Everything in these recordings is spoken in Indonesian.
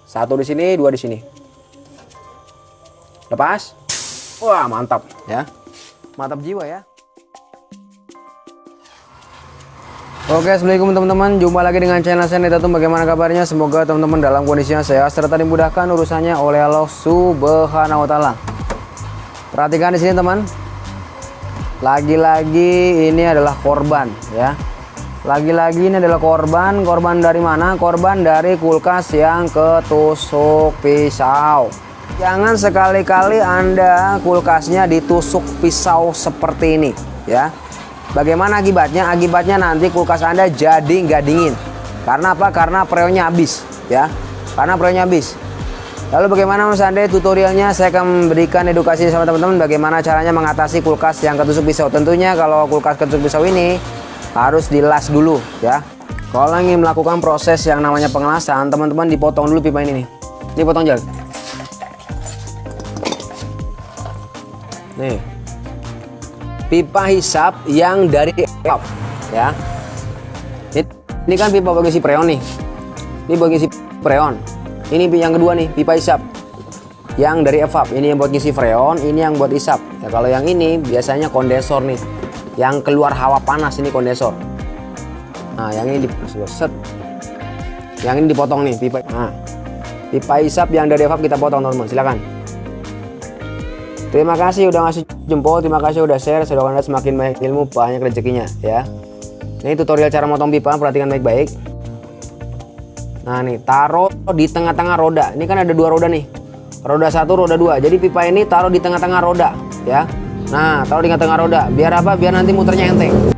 1 di sini, 2 di sini. Lepas. Wah, mantap ya. Mantap jiwa ya. Oke, assalamualaikum teman-teman. Jumpa lagi dengan channel saya Netatum. Bagaimana kabarnya? Semoga teman-teman dalam kondisinya sehat serta dimudahkan urusannya oleh Allah Subhanahu wa taala. Perhatikan di sini, teman. Lagi-lagi ini adalah korban ya. Lagi-lagi ini adalah korban. Korban dari mana? Korban dari kulkas yang ketusuk pisau. Jangan sekali-kali Anda kulkasnya ditusuk pisau seperti ini ya. Bagaimana akibatnya? Akibatnya nanti kulkas Anda jadi nggak dingin. Karena apa? Karena freonnya habis ya. Karena freonnya habis. Lalu bagaimana Mas Ande? Tutorialnya saya akan memberikan edukasi sama teman-teman bagaimana caranya mengatasi kulkas yang ketusuk pisau. Tentunya kalau kulkas ketusuk pisau ini harus dilas dulu ya. Kalau ingin melakukan proses yang namanya pengelasan, teman-teman dipotong dulu pipa ini nih. Dipotong jalan. Nih. Pipa hisap yang dari evap ya. Ini kan pipa bagian si freon nih. Ini bagian si freon. Ini yang kedua nih, pipa hisap yang dari evap. Ini yang buat ngisi freon, ini yang buat hisap. Ya, kalau yang ini biasanya kondensor nih. Yang keluar hawa panas ini kondensor. Nah, yang ini set. Yang ini dipotong nih pipa. Nah, pipa hisap yang dari evap kita potong, teman-teman. Silakan. Terima kasih udah ngasih jempol, terima kasih udah share. Semoga Anda semakin banyak ilmu, banyak rezekinya ya. Ini tutorial cara motong pipa, perhatikan baik-baik. Nah nih, taruh di tengah-tengah roda. Ini kan ada 2 roda nih. Roda 1, roda 2. Jadi pipa ini taruh di tengah-tengah roda ya. Nah, taruh di tengah-tengah roda. Biar apa? Biar nanti muternya enteng.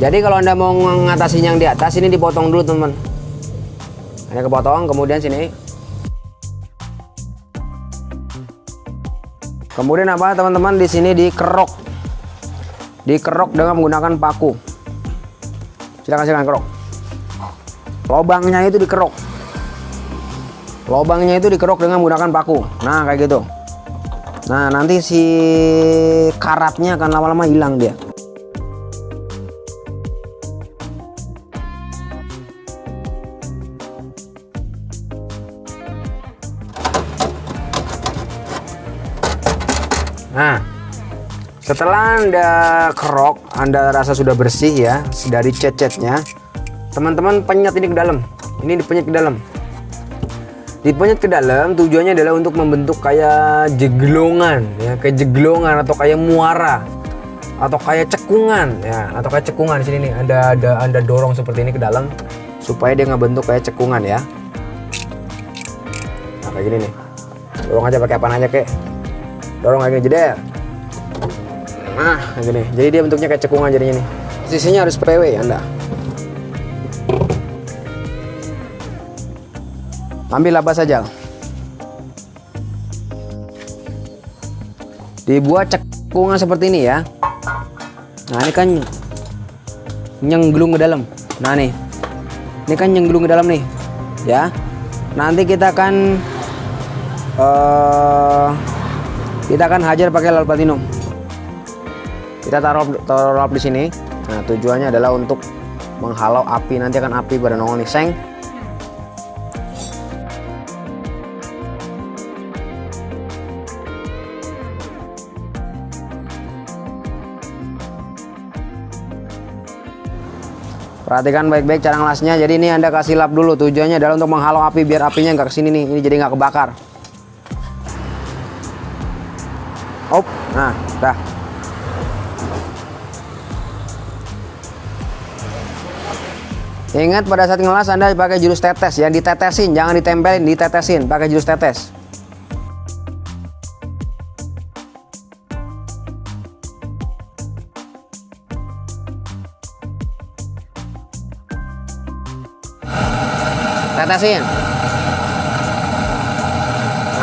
Jadi kalau Anda mau mengatasi yang di atas ini dipotong dulu, teman. Anda kepotong, kemudian sini. Kemudian apa, teman-teman? Di sini dikerok. Dikerok dengan menggunakan paku. Silakan kerok. Lobangnya itu dikerok. Lobangnya itu dikerok dengan menggunakan paku. Nah, kayak gitu. Nah, nanti si karatnya akan lama-lama hilang dia. Nah, setelah Anda kerok, Anda rasa sudah bersih ya dari cet-cetnya, teman-teman penyet ini ke dalam. Ini dipenyet ke dalam. Dipenyet ke dalam tujuannya adalah untuk membentuk kayak jeglongan ya, kayak jeglongan atau kayak muara atau kayak cekungan ya, atau kayak cekungan. Di sini nih Anda dorong seperti ini ke dalam supaya dia ngebentuk kayak cekungan ya. Nah, kayak gini nih. Dorong aja pakai apaan aja kek. Dorong kayak gini jeder. Nah, kayak gini. Jadi dia bentuknya kayak cekungan jadinya nih. Posisinya harus PW Anda. Ambil laba saja. Dibuat cekungan seperti ini ya. Nah, ini kan nyengglung ke dalam. Nah, nih. Ini kan nyengglung ke dalam nih. Ya. Nanti kita akan hajar pakai lalap platinum. Kita taruh lalap di sini. Nah, tujuannya adalah untuk menghalau api. Nanti akan api pada nongol nih, seng. Perhatikan baik-baik cara ngelasnya. Jadi ini Anda kasih lap dulu. Tujuannya adalah untuk menghalau api biar apinya nggak kesini nih. Ini jadi nggak kebakar. Op, nah, dah. Ingat pada saat ngelas Anda pakai jurus tetes ya, ditetesin, jangan ditempelin, ditetesin, pakai jurus tetes. tetesin.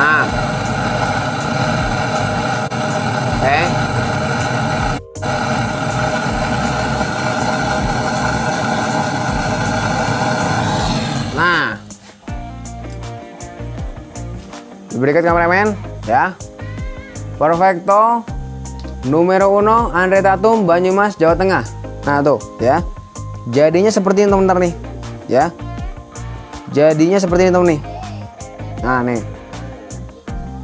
Nah, oke. Nah, lebih dekat kameramen ya. Perfecto numero 1 Andre Tatum, Banyumas, Jawa Tengah. Nah tuh ya, jadinya seperti ini teman-teman nih ya, jadinya seperti ini teman nih. Nah nih,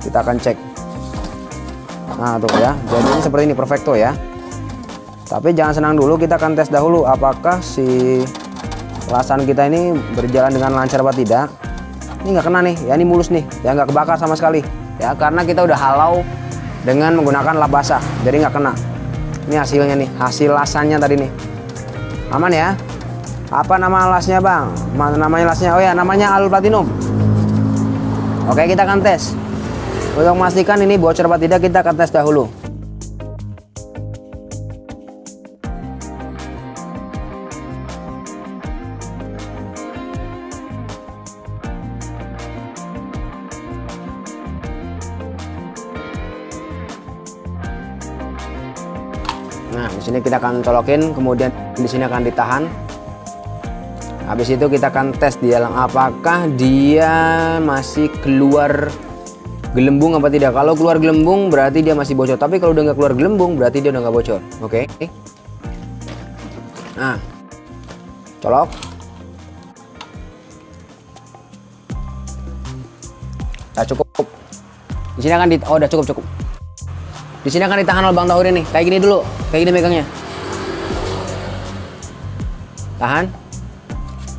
kita akan cek. Nah tuh ya, jadinya seperti ini, perfecto ya. Tapi jangan senang dulu, kita akan tes dahulu apakah si lasan kita ini berjalan dengan lancar apa tidak. Ini nggak kena nih ya, ini mulus nih ya, nggak kebakar sama sekali ya, karena kita udah halau dengan menggunakan lap basah, jadi nggak kena. Ini hasilnya nih, hasil lasannya tadi nih, aman ya. Apa nama lasnya bang? Namanya lasnya, oh ya namanya Alur Platinum. Oke, kita akan tes. Untuk memastikan ini bocor apa tidak, kita akan tes dahulu. Nah, di sini kita akan colokin, kemudian di sini akan ditahan. Habis itu kita akan tes di dalam apakah dia masih keluar gelembung apa tidak. Kalau keluar gelembung berarti dia masih bocor, tapi kalau udah nggak keluar gelembung berarti dia udah nggak bocor. Oke. Nah, colok. Nah, cukup. Di sini akan oh udah cukup. Di sini akan ditahan oleh Bang Tahur ini. Kayak gini dulu, kayak gini megangnya. Tahan.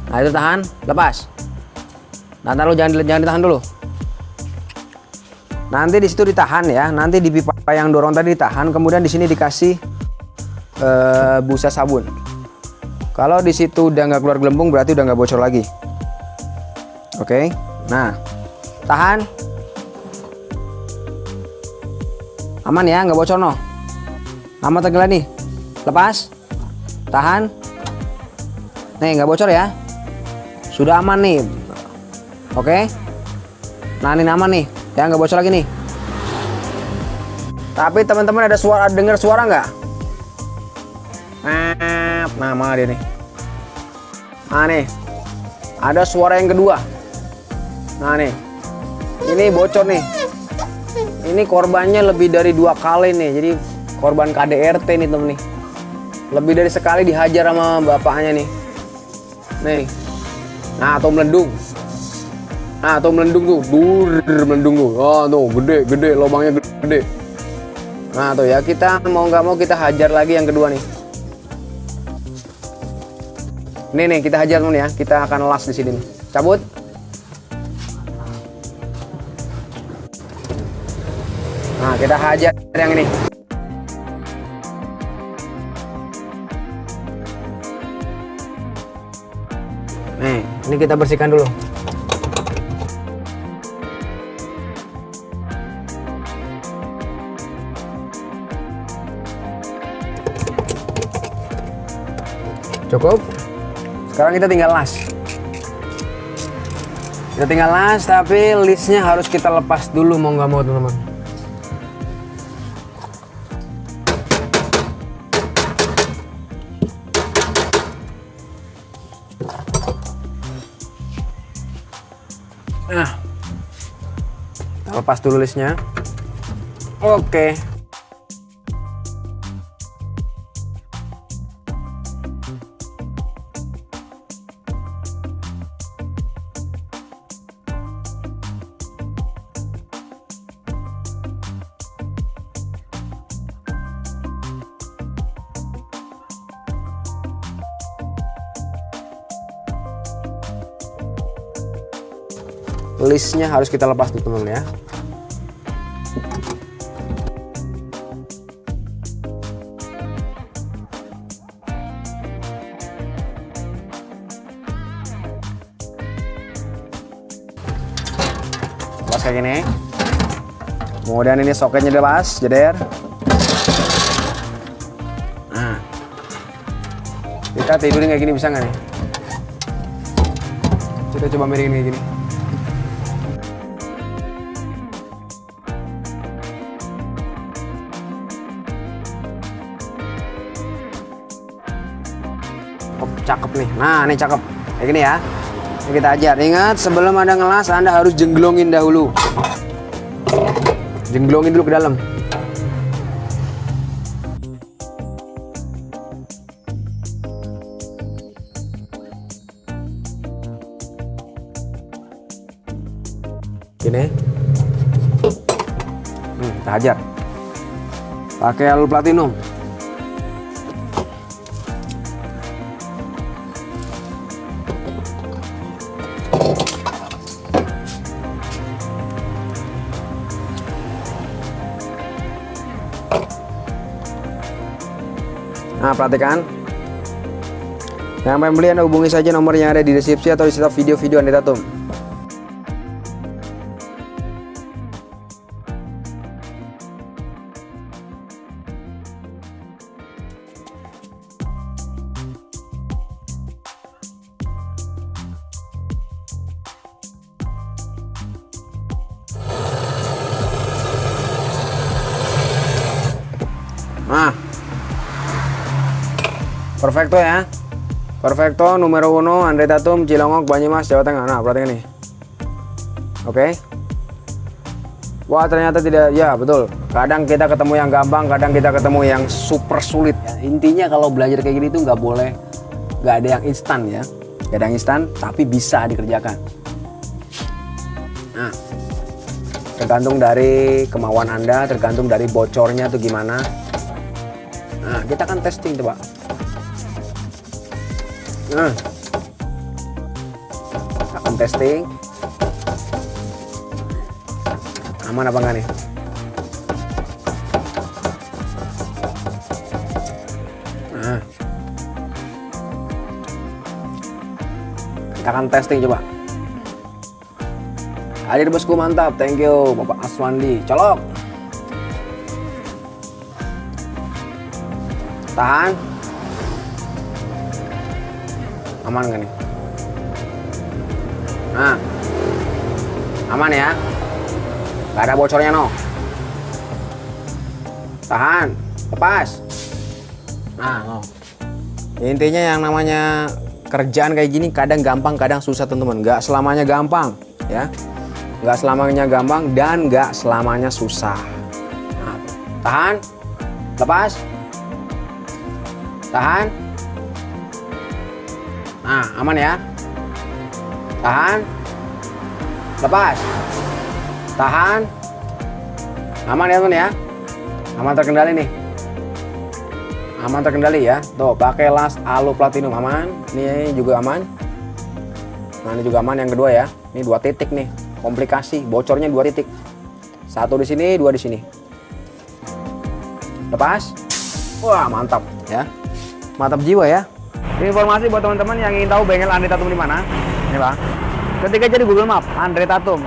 Nah itu tahan, lepas. Nah, taruh, jangan ditahan dulu. Nanti di situ ditahan ya. Nanti di pipa yang dorong tadi ditahan. Kemudian di sini dikasih busa sabun. Kalau di situ udah nggak keluar gelembung berarti udah nggak bocor lagi. Oke. Nah, tahan. Aman ya, nggak bocor no. Aman tegelan nih. Lepas. Tahan. Nih, nggak bocor ya. Sudah aman nih. Oke. Nah, ini aman nih. Ya, nggak bocor lagi nih. Tapi teman-teman ada suara, dengar suara nggak? Nah, mana dia nih? Nah, nih. Ada suara yang kedua. Nah, nih. Ini bocor nih. Ini korbannya lebih dari 2 kali nih. Jadi korban KDRT nih temen nih. Lebih dari sekali dihajar sama bapaknya nih. Nih. Nah, tuh melendung. Nah, tuh melendung tuh. Melendung tuh. Oh, tuh gede, lubangnya gede. Nah, tuh ya, kita mau nggak mau kita hajar lagi yang kedua nih. Nih, kita hajar temen ya. Kita akan las di sini nih. Cabut. Nah, kita hajar yang ini. Nih, ini kita bersihkan dulu. Cukup. Sekarang kita tinggal las. Kita tinggal las, tapi listnya harus kita lepas dulu mau nggak mau teman-teman. Nah, kita lepas dulu listnya. Oke. Listnya harus kita lepas tuh teman-teman ya. Lepas kayak gini. Kemudian ini soketnya dilepas, jeder. Nah, kita tidurin kayak gini bisa nggak nih? Kita coba miringin kayak gini. Oh, cakep nih. Nah, ini cakep. Kayak gini ya. Ini kita ajar. Ingat, sebelum Anda ngelas, Anda harus jengglongin dahulu. Jengglongin dulu ke dalam. Gini. Kita ajar. Pakai alur platinum. Nah, perhatikan. Yang pengen beli, Anda hubungi saja nomor yang ada di deskripsi atau di stop video-video Andret Tatum. Nah, perfecto ya. Perfecto numero 1 Andret Tatum, Cilongok, Banyumas, Jawa Tengah. Nah, perhatikan nih. Oke. Wah, ternyata tidak. Ya, betul. Kadang kita ketemu yang gampang, kadang kita ketemu yang super sulit. Intinya kalau belajar kayak gini tuh nggak boleh, nggak ada yang instan ya. Nggak ada yang instan, tapi bisa dikerjakan. Nah, tergantung dari kemauan Anda, tergantung dari bocornya tuh gimana. Nah, kita akan testing coba. Nah, akan testing. Aman apa enggak nih? Nah, kita akan testing coba. Hadir bosku, mantap, thank you Bapak Aswandi. Colok. Tahan. Aman nggak nih? Nah, aman ya, nggak ada bocornya no. Tahan, lepas. Nah, no. Intinya yang namanya kerjaan kayak gini kadang gampang, kadang susah teman-teman. Nggak selamanya gampang ya, nggak selamanya gampang dan nggak selamanya susah. Nah, tahan, lepas, tahan. Nah, aman ya. Tahan. Lepas. Tahan. Aman ya teman ya. Aman terkendali nih. Aman terkendali ya. Tuh, pakai las alur platinum aman. Ini juga aman. Nah, ini juga aman yang kedua ya. Ini 2 titik nih. Komplikasi, bocornya 2 titik. 1 di sini, 2 di sini. Lepas. Wah, mantap ya. Mantap jiwa ya. Informasi buat teman-teman yang ingin tahu bengkel Andret Tatum di mana. Ini Bang. Ketik aja di Google Map Andret Tatum.